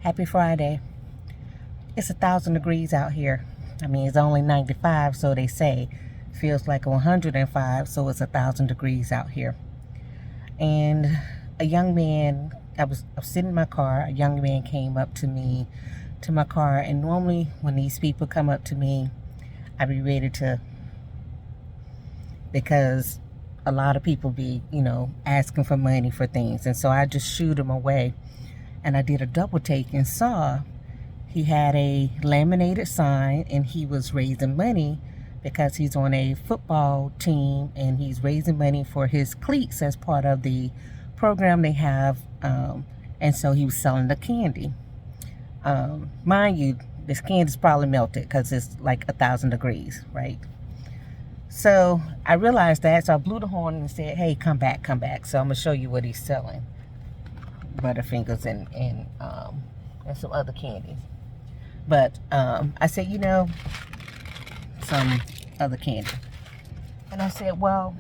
Happy Friday. It's 1,000 degrees out here. I mean, it's only 95, so they say. Feels like 105, so it's 1,000 degrees out here. And a young man, I was sitting in my car, a young man came up to me, to my car, and normally when these people come up to me, I be ready to, because a lot of people be, asking for money for things, and so I just shoot them away. And I did a double take and saw he had a laminated sign and he was raising money because he's on a football team and he's raising money for his cleats as part of the program they have. And so he was selling the candy. Mind you, this candy's probably melted because it's like 1,000 degrees, right? So I realized that, so I blew the horn and said, hey, come back. So I'm going to show you what he's selling. Butterfingers and some other candies. But I said, some other candy. And I said, well,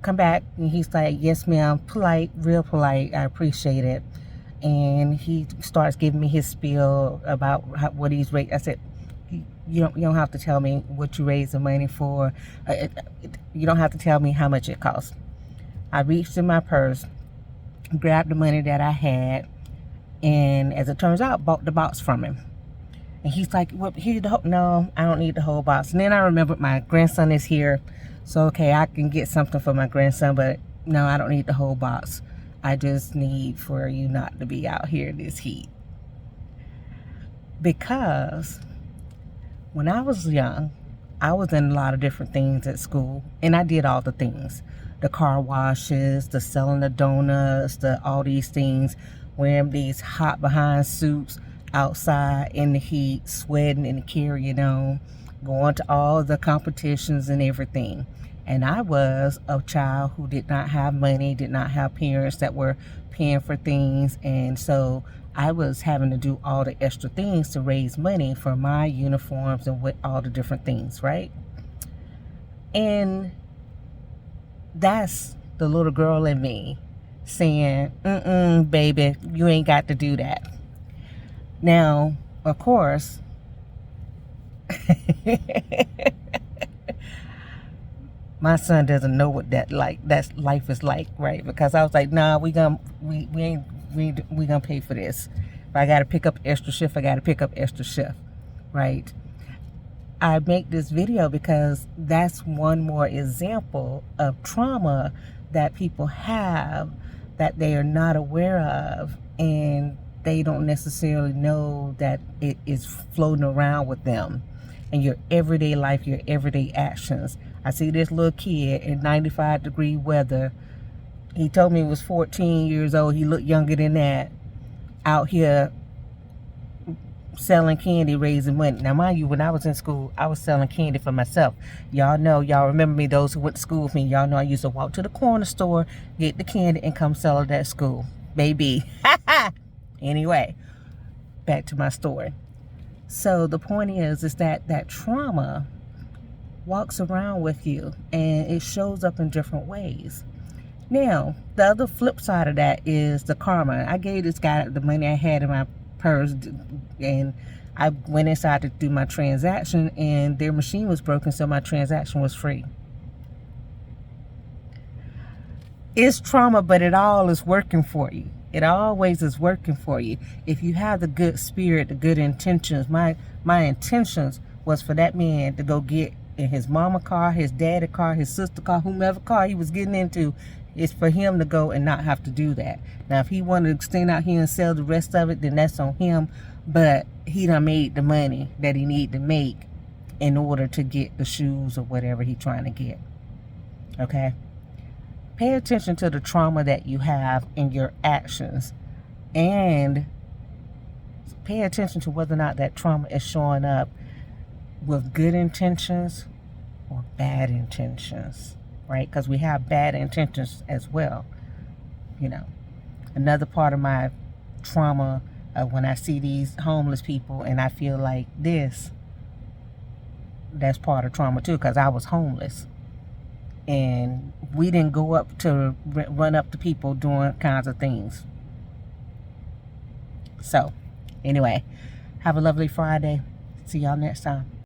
come back. And he's like, yes, ma'am. Polite, real polite. I appreciate it. And he starts giving me his spiel about what he's raised. I said, you don't have to tell me what you raise the money for. You don't have to tell me how much it costs. I reached in my purse, grabbed the money that I had, and as it turns out, bought the box from him. And he's like, well, no, I don't need the whole box. And then I remembered my grandson is here, so okay, I can get something for my grandson, but no, I don't need the whole box. I just need for you not to be out here in this heat. Because when I was young, I was in a lot of different things at school, and I did all the things. The car washes, the selling the donuts, all these things, wearing these hot behind suits outside in the heat, sweating and carrying on, going to all the competitions and everything. And I was a child who did not have money, did not have parents that were paying for things, and so I was having to do all the extra things to raise money for my uniforms and with all the different things, right? And that's the little girl in me saying, baby, you ain't got to do that. Now, of course, my son doesn't know what that's life is like, right? Because I was like, nah, we gonna pay for this. If I gotta pick up extra shift, I gotta pick up extra shift, right? I make this video because that's one more example of trauma that people have that they are not aware of, and they don't necessarily know that it is floating around with them in your everyday life, your everyday actions. I see this little kid in 95-degree weather. He told me he was 14 years old. He looked younger than that, out here selling candy, raising money. Now, mind you, when I was in school, I was selling candy for myself. Y'all remember me, those who went to school with me, y'all know I used to walk to the corner store, get the candy, and come sell it at school. Baby. Anyway, back to my story. So the point is that trauma walks around with you, and it shows up in different ways. Now, the other flip side of that is the karma. I gave this guy the money I had in my purse, and I went inside to do my transaction, and their machine was broken, so my transaction was free. It's trauma, but it all is working for you. It always is working for you. If you have the good spirit, the good intentions. My intentions was for that man to go get in his mama car, his daddy car, his sister car, whomever car he was getting into. It's for him to go and not have to do that. Now, if he wanted to stand out here and sell the rest of it, then that's on him. But he done made the money that he need to make in order to get the shoes or whatever he's trying to get. Okay? Pay attention to the trauma that you have in your actions, and pay attention to whether or not that trauma is showing up with good intentions or bad intentions, right? Because we have bad intentions as well. Another part of my trauma, when I see these homeless people and I feel like this, that's part of trauma too, because I was homeless. and we didn't go up to run up to people doing kinds of things. So, anyway, have a lovely Friday. See y'all next time.